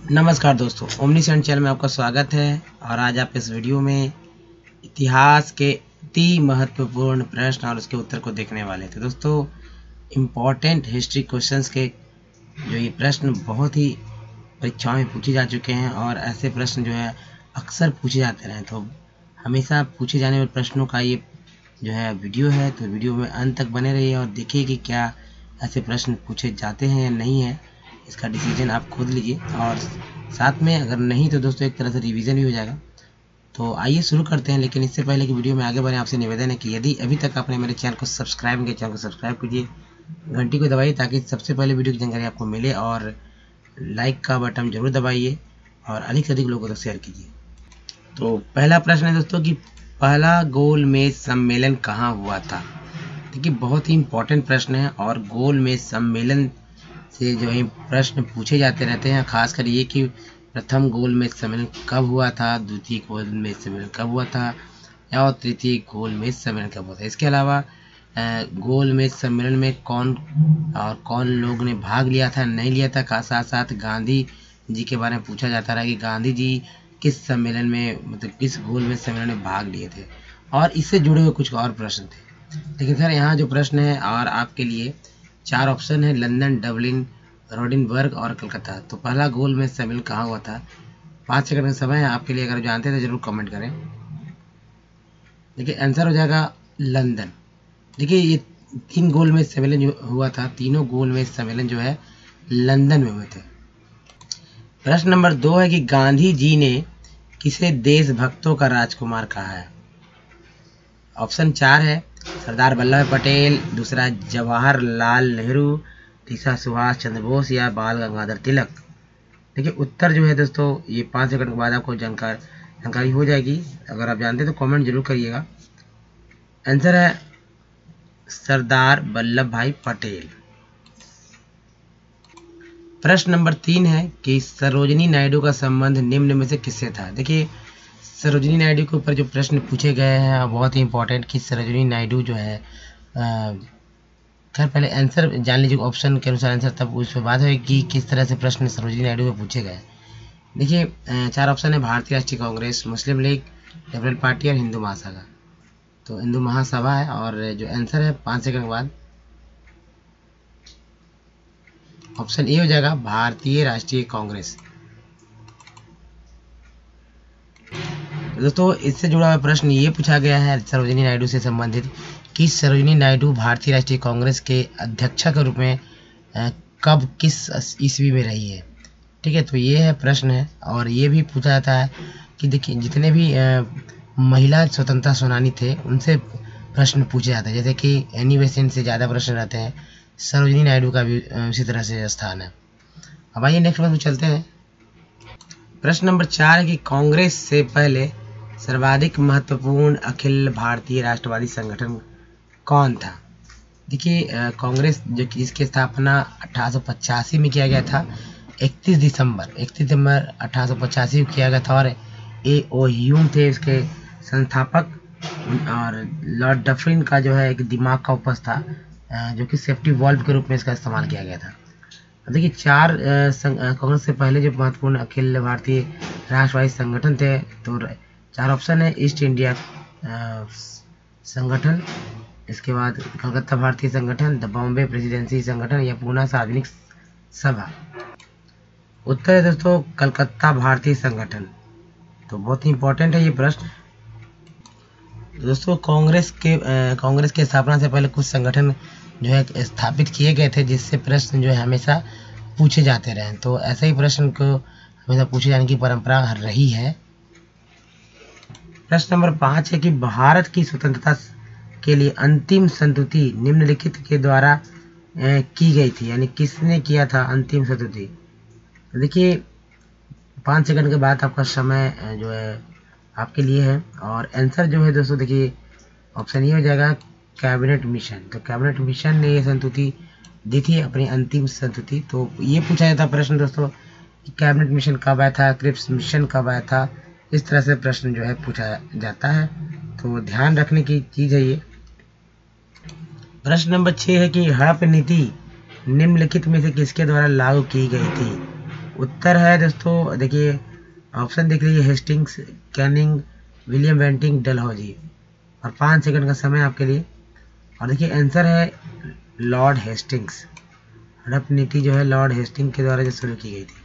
नमस्कार दोस्तों, omniscient channel में आपका स्वागत है। और आज आप इस वीडियो में इतिहास के 3 महत्वपूर्ण प्रश्न और उसके उत्तर को देखने वाले थे। दोस्तों, इम्पॉर्टेंट हिस्ट्री क्वेश्चंस के जो ये प्रश्न बहुत ही परीक्षाओं में पूछे जा चुके हैं और ऐसे प्रश्न जो है अक्सर पूछे जाते रहे, तो हमेशा पूछे जाने वाले प्रश्नों का ये जो है वीडियो है। तो वीडियो में अंत तक बने रहिए और देखिए कि क्या ऐसे प्रश्न पूछे जाते हैं या नहीं है। इसका डिसीजन आप खुद लीजिए और साथ में अगर नहीं तो दोस्तों एक तरह से रिवीजन भी हो जाएगा। तो आइए शुरू करते हैं, लेकिन इससे पहले कि वीडियो में आगे बढ़ें आपसे निवेदन है कि यदि अभी तक आपने मेरे चैनल को सब्सक्राइब नहीं किया, चैनल को सब्सक्राइब कीजिए, घंटी को दबाइए ताकि सबसे पहले वीडियो की जानकारी आपको मिले, और लाइक का बटन जरूर दबाइए और अधिक से अधिक लोगों तक शेयर कीजिए। तो पहला प्रश्न है दोस्तों कि पहला गोलमेज सम्मेलन कहाँ हुआ था। देखिए, बहुत ही इम्पोर्टेंट प्रश्न है और गोलमेज सम्मेलन से जो है प्रश्न पूछे जाते रहते हैं, खासकर ये कि प्रथम गोलमेज सम्मेलन कब हुआ था, द्वितीय गोलमेज सम्मेलन कब हुआ था और तृतीय गोलमेज सम्मेलन कब हुआ था। इसके अलावा गोलमेज सम्मेलन में कौन लोग ने भाग लिया था, नहीं लिया था, का साथ साथ गांधी जी के बारे में पूछा जाता रहा कि गांधी जी किस सम्मेलन में, मतलब किस गोलमेज सम्मेलन में भाग लिए थे, और इससे जुड़े हुए कुछ और प्रश्न थे। लेकिन सर यहाँ जो प्रश्न है और आपके लिए 4 ऑप्शन है, लंदन, डबलिन, रोडिनबर्ग और कलकत्ता। तो पहला गोलमेज सम्मेलन कहाँ हुआ था। 5 सेकंड का समय है आपके लिए, अगर जानते हैं तो जरूर कमेंट करें। देखिए, आंसर हो जाएगा लंदन। देखिए, ये 3 गोलमेज सम्मेलन जो हुआ था, तीनों गोलमेज सम्मेलन जो है लंदन में हुए थे। प्रश्न नंबर 2 है कि गांधी जी ने किसे देशभक्तों का राजकुमार कहा है। ऑप्शन 4 है, सरदार वल्लभ भाई पटेल, दूसरा जवाहरलाल नेहरू, तीसरा सुभाष चंद्र बोस या बाल गंगाधर तिलक। देखिए, उत्तर जो है दोस्तों ये 5 सेकंड के बाद आपको जानकारी हो जाएगी। अगर आप जानते हैं तो कमेंट जरूर करिएगा। आंसर है सरदार वल्लभ भाई पटेल। प्रश्न नंबर 3 है कि सरोजिनी नायडू का संबंध निम्न में से किससे था। देखिए, सरोजिनी नायडू के ऊपर जो प्रश्न पूछे गए हैं बहुत ही इंपॉर्टेंट कि सरोजिनी नायडू जो है, खैर पहले आंसर जान लीजिए ऑप्शन के अनुसार आंसर, तब उस पर बात है कि किस तरह से प्रश्न सरोजिनी नायडू में पूछे गए। देखिए, 4 ऑप्शन है, भारतीय राष्ट्रीय कांग्रेस, मुस्लिम लीग, लिबरल पार्टी और हिंदू महासभा। तो हिंदू महासभा है और जो आंसर है 5 सेकंड के बाद ऑप्शन ए हो जाएगा, भारतीय राष्ट्रीय कांग्रेस। दोस्तों, इससे जुड़ा हुआ प्रश्न ये पूछा गया है सरोजिनी नायडू से संबंधित कि सरोजिनी नायडू भारतीय राष्ट्रीय कांग्रेस के अध्यक्ष के रूप में कब, किस ईस्वी में रही है। ठीक है, तो ये है प्रश्न है। और ये भी पूछा जाता है कि देखिए, जितने भी महिला स्वतंत्रता सेनानी थे उनसे प्रश्न पूछे जाते हैं, जैसे कि एनी बेसेंट से ज़्यादा प्रश्न रहते हैं, सरोजिनी नायडू का भी उसी तरह से स्थान है। अब आइए नेक्स्ट प्रश्न चलते हैं। प्रश्न नंबर 4 है कि कांग्रेस से पहले सर्वाधिक महत्वपूर्ण अखिल भारतीय राष्ट्रवादी संगठन कौन था। देखिए, कांग्रेस जिसकी स्थापना 1885 में किया गया था, 31 दिसंबर 1885 में किया गया था, और A.O. ह्यूम थे इसके संस्थापक, और लॉर्ड डफरिन का जो है एक दिमाग का उपज था जो कि सेफ्टी वॉल्व के रूप में इसका इस्तेमाल किया गया था। अब देखिए, 4 कांग्रेस से पहले जो महत्वपूर्ण अखिल भारतीय राष्ट्रवादी संगठन थे, तो 4 ऑप्शन है, ईस्ट इंडिया संगठन, इसके बाद कलकत्ता भारतीय संगठन, द बॉम्बे प्रेसिडेंसी संगठन या पूना सार्वजनिक सभा। उत्तर है दोस्तों कलकत्ता भारतीय संगठन। तो बहुत ही इंपॉर्टेंट है ये प्रश्न। दोस्तों, कांग्रेस के स्थापना से पहले कुछ संगठन जो है स्थापित किए गए थे, जिससे प्रश्न जो है हमेशा पूछे जाते रहे। तो ऐसे ही प्रश्न को हमेशा पूछे जाने की परंपरा रही है। प्रश्न नंबर 5 है कि भारत की स्वतंत्रता के लिए अंतिम संस्तुति निम्नलिखित के द्वारा की गई थी, यानी किसने किया था अंतिम संस्तुति। देखिए, 5 सेकंड के बाद आपका समय जो है आपके लिए है, और आंसर जो है दोस्तों देखिए ऑप्शन ये हो जाएगा, कैबिनेट मिशन। तो कैबिनेट मिशन ने ये संस्तुति दी थी, अपनी अंतिम संस्तुति। तो ये पूछा जाता प्रश्न दोस्तों कि कैबिनेट मिशन कब आया था, क्रिप्स मिशन कब आया था, इस तरह से प्रश्न जो है पूछा जाता है। तो ध्यान रखने की चीज़ है ये। प्रश्न नंबर 6 है कि हड़प नीति निम्नलिखित में से किसके द्वारा लागू की गई थी। उत्तर है दोस्तों, देखिए ऑप्शन दिख रही है Hastings, Canning, William Bentinck, Dalhousie. और 5 सेकंड का समय आपके लिए। और देखिए आंसर है लॉर्ड हेस्टिंग्स। हड़प नीति जो है लॉर्ड हेस्टिंग के द्वारा जो शुरू की गई थी।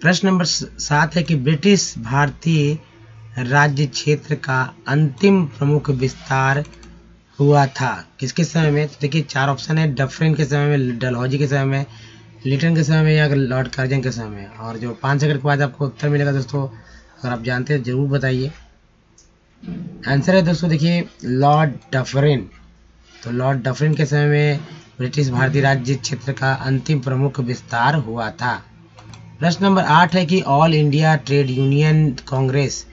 प्रश्न नंबर 7 है कि ब्रिटिश भारतीय राज्य क्षेत्र का अंतिम प्रमुख विस्तार हुआ था किसके समय में? तो देखिए 4 ऑप्शन है, डफरिन के समय में, डलहौजी के समय में, लिटन के समय में, या लॉर्ड कर्जन के समय में। और जो 5 सेकंड के बाद आपको उत्तर मिलेगा दोस्तों, अगर आप जानते हैं जरूर बताइए। आंसर है दोस्तों देखिए लॉर्ड डफरिन। तो लॉर्ड डफरिन के समय में ब्रिटिश भारतीय राज्य क्षेत्र का अंतिम प्रमुख विस्तार हुआ था। प्रश्न नंबर 8 है कि all India trade union Congress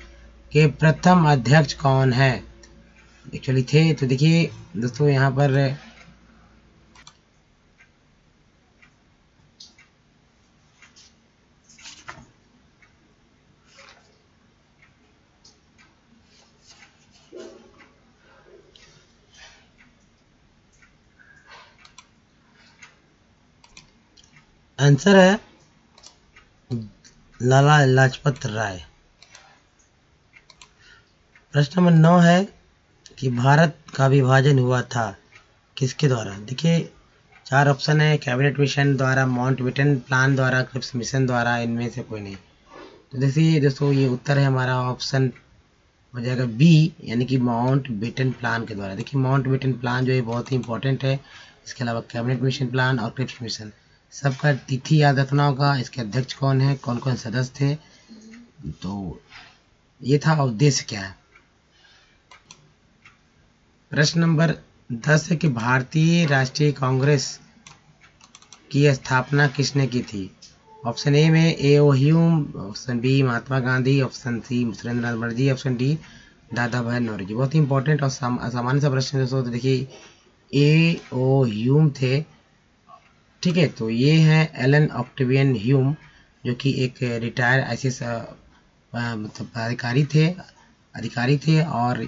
के प्रथम अध्यक्ष कौन है? एक्चुअली थे, तो देखिए दोस्तों यहाँ पर आंसर है लाला लाजपत राय। प्रश्न नंबर 9 है कि भारत का विभाजन हुआ था किसके द्वारा? देखिए 4 ऑप्शन है, कैबिनेट मिशन द्वारा, माउंटबेटन प्लान द्वारा, क्रिप्स मिशन द्वारा, इनमें से कोई नहीं। तो देखिए दोस्तों ये उत्तर है हमारा, ऑप्शन हो जाएगा बी, यानी कि माउंटबेटन प्लान के द्वारा। देखिए माउंटबेटन प्लान जो है बहुत ही इंपॉर्टेंट है। इसके अलावा कैबिनेट मिशन प्लान और क्रिप्स मिशन, सबका तिथि याद रखना होगा, इसके अध्यक्ष कौन है, कौन कौन सदस्य थे, तो ये था उद्देश्य क्या है। प्रश्न नंबर 10 है कि भारतीय राष्ट्रीय कांग्रेस की स्थापना किसने की थी? ऑप्शन ए में A O. Hume, option B Mahatma Gandhi, option C Surendranath Banerjee, option D Dadabhai Naoroji. बहुत ही इंपॉर्टेंट और सामान्य सा प्रश्न दोस्तों। तो देखिए ए.ओ. ह्यूम थे, ठीक है। तो ये है एलन ऑक्टेवियन ह्यूम, जो कि एक रिटायर ICS मतलब अधिकारी थे। और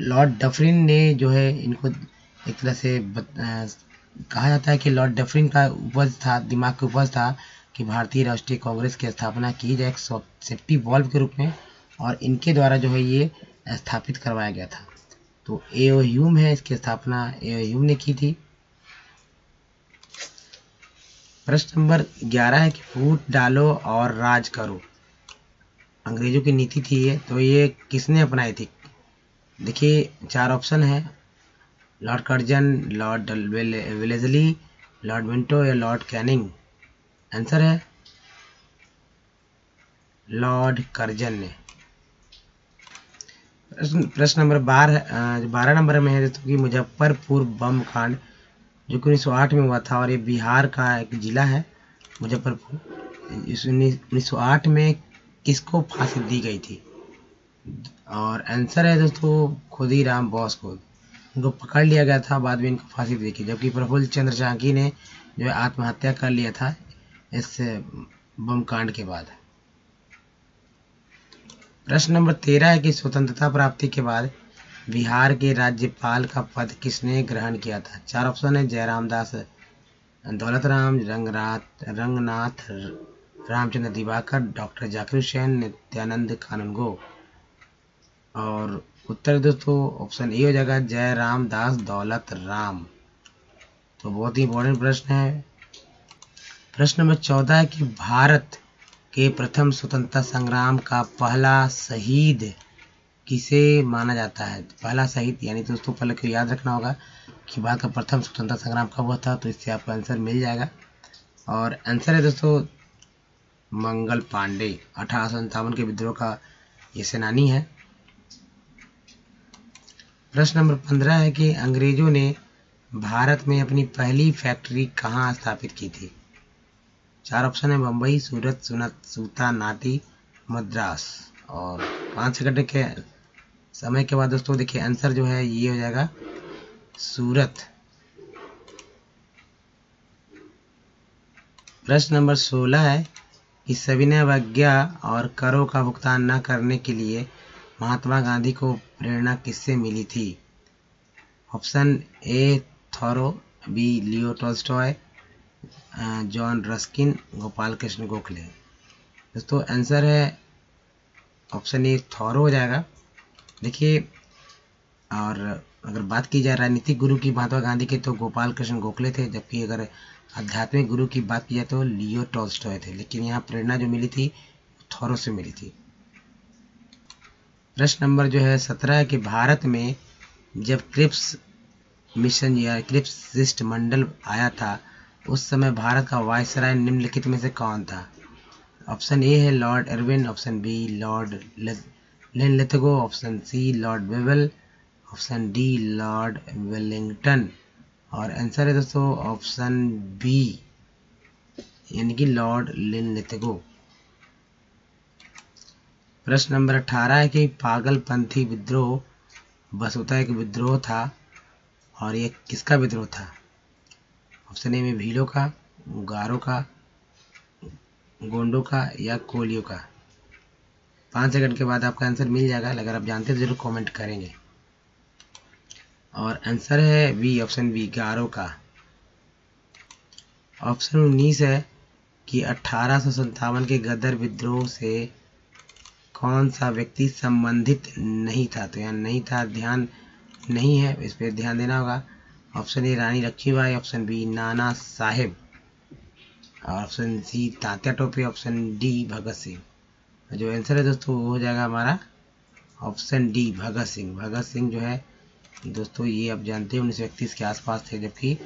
लॉर्ड डफरिन ने जो है इनको एक तरह से कहा जाता है कि लॉर्ड डफरिन का उपज था, दिमाग का उपज था कि भारतीय राष्ट्रीय कांग्रेस की स्थापना की जाए सेफ्टी वॉल्व के रूप में, और इनके द्वारा जो है ये स्थापित करवाया गया था। तो ए.ओ. ह्यूम है, इसकी स्थापना ए.ओ. ह्यूम ने की थी। प्रश्न नंबर 11 है कि फूट डालो और राज करो, अंग्रेजों की नीति थी ये, तो ये किसने अपनाई थी? देखिए 4 ऑप्शन है, Lord Curzon, Lord Wellesley, Lord Minto या लॉर्ड कैनिंग। आंसर है लॉर्ड कर्जन ने। प्रश्न नंबर 12 नंबर में है कि मुजफ्फरपुर बम कांड जो कि 1908 में हुआ था, और ये बिहार का एक जिला है मुजफ्फरपुर। इस 1908 में किसको फांसी दी गई थी? और आंसर है दोस्तों खुदीराम बोस को। इनको पकड़ लिया गया था, बाद में इनको फांसी दी गई, जबकि प्रफुल्ल चंद्र झांकी ने जो है आत्महत्या कर लिया था इस बम कांड के बाद। प्रश्न नंबर 13 है कि स्वतंत्रता प्राप्ति के बाद बिहार के राज्यपाल का पद किसने ग्रहण किया था? 4 ऑप्शन है, जयराम दास, दौलत राम, रंगनाथ रामचंद्र दिवाकर, डॉक्टर जाकिर हुसैन, नित्यानंद कानूनगो। और उत्तर दोस्तों ऑप्शन ए हो जाएगा, जयराम दास दौलत राम। तो बहुत ही इंपॉर्टेंट प्रश्न है। प्रश्न नंबर 14 है कि भारत के प्रथम स्वतंत्रता संग्राम का पहला शहीद किसे माना जाता है? पहला शहीद यानी दोस्तों पहले को याद रखना होगा कि भारत का प्रथम स्वतंत्रता संग्राम कब हुआ था, तो इससे आपको आंसर मिल जाएगा। और आंसर है दोस्तों मंगल पांडे, 1857 के विद्रोह का ये सेनानी है। प्रश्न नंबर 15 है कि अंग्रेजों ने भारत में अपनी पहली फैक्ट्री कहाँ स्थापित की थी? 4 ऑप्शन है, मुंबई, सूरत, सूता नाटी, मद्रास। और 5 सेकंड के समय के बाद दोस्तों देखिए आंसर जो है ये हो जाएगा सूरत। प्रश्न नंबर 16 है कि सविनय अवज्ञा और करों का भुगतान न करने के लिए महात्मा गांधी को प्रेरणा किससे मिली थी? Option A Thoreau, B Leo Tolstoy, John Ruskin, Gopal Krishna Gokhale. दोस्तों आंसर है ऑप्शन ए थॉरो हो जाएगा। देखिए, और अगर बात की जाए राजनीतिक गुरु की महात्मा गांधी के तो गोपाल कृष्ण गोखले थे, जबकि अगर आध्यात्मिक गुरु की बात की जाए तो लियो टॉल्स्टॉय थे। लेकिन यहाँ प्रेरणा जो मिली थी थॉरो से मिली थी। प्रश्न नंबर जो है 17 कि भारत में जब क्रिप्स मिशन या क्रिप्स शिष्टमंडल आया था उस समय भारत का वायसराय निम्नलिखित में से कौन था? ऑप्शन ए है Lord Irwin, option B Lord Linlithgow, option C Lord Wavell, option D Lord Willingdon. और आंसर है दोस्तों ऑप्शन बी यानी कि लॉर्ड लिनलिथगो। प्रश्न नंबर 18 है कि पागलपंथी विद्रोह वसुधा एक विद्रोह था और ये किसका विद्रोह था? ऑप्शन ए में भीलों का, गारो का, गोंडों का या कोलियों का। 5 सेकंड के बाद आपका आंसर मिल जाएगा। अगर आप जानते हैं तो जरूर कमेंट करेंगे। और आंसर है बी, ऑप्शन बी गारो का। ऑप्शन 19 है कि 1857 के गदर विद्रोह से कौन सा व्यक्ति संबंधित नहीं था? तो यहाँ नहीं था, ध्यान नहीं है, इस पर ध्यान देना होगा। Option A Rani Lakshmibai, option B Nana Sahib, option C Tatya Tope, option D Bhagat Singh. जो आंसर है दोस्तों वो हो जाएगा हमारा ऑप्शन डी भगत सिंह। भगत सिंह जो है दोस्तों ये आप जानते हैं 1931 के आसपास थे, जबकि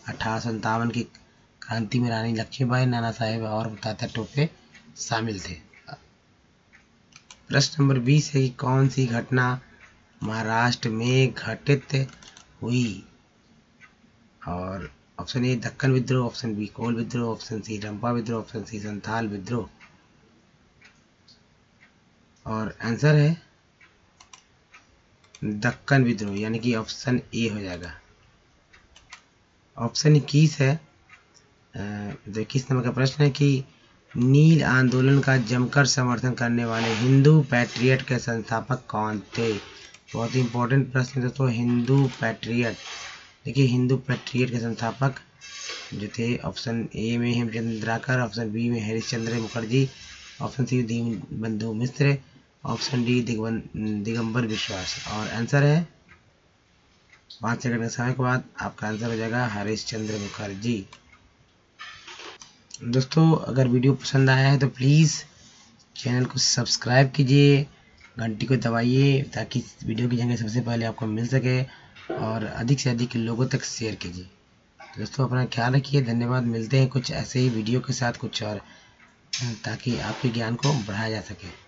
1857 की क्रांति में रानी लक्ष्मीबाई, नाना साहेब और तात्या टोपे शामिल थे। प्रश्न नंबर 20 है कि कौन सी घटना महाराष्ट्र में घटित हुई? और ऑप्शन ए दक्कन विद्रोह, ऑप्शन बी कोल विद्रोह, ऑप्शन सी रंपा विद्रोह, ऑप्शन सी संथाल विद्रोह। और आंसर है दक्कन विद्रोह यानी कि ऑप्शन ए हो जाएगा। ऑप्शन 21 है, 21 नंबर का प्रश्न है कि नील आंदोलन का जमकर समर्थन करने वाले हिंदू पैट्रियट के संस्थापक कौन थे? बहुत ही इंपॉर्टेंट प्रश्न है दोस्तों, हिंदू पैट्रियट। देखिए हिंदू पैट्रियट के संस्थापक जो थे ऑप्शन ए में हेमचंद्र इंदिराकर, ऑप्शन बी में हरिश्चंद्र मुखर्जी, ऑप्शन सी दीनबंधु मिश्र, ऑप्शन डी दिगंबर बिश्वास। और आंसर है 5 सेकंड के समय के बाद आपका आंसर हो जाएगा हरिश्चंद्र मुखर्जी। दोस्तों अगर वीडियो पसंद आया है तो प्लीज़ चैनल को सब्सक्राइब कीजिए, घंटी को दबाइए ताकि वीडियो की जानकारी सबसे पहले आपको मिल सके और अधिक से अधिक लोगों तक शेयर कीजिए। दोस्तों अपना ख्याल रखिए। धन्यवाद। मिलते हैं कुछ ऐसे ही वीडियो के साथ कुछ और, ताकि आपके ज्ञान को बढ़ाया जा सके।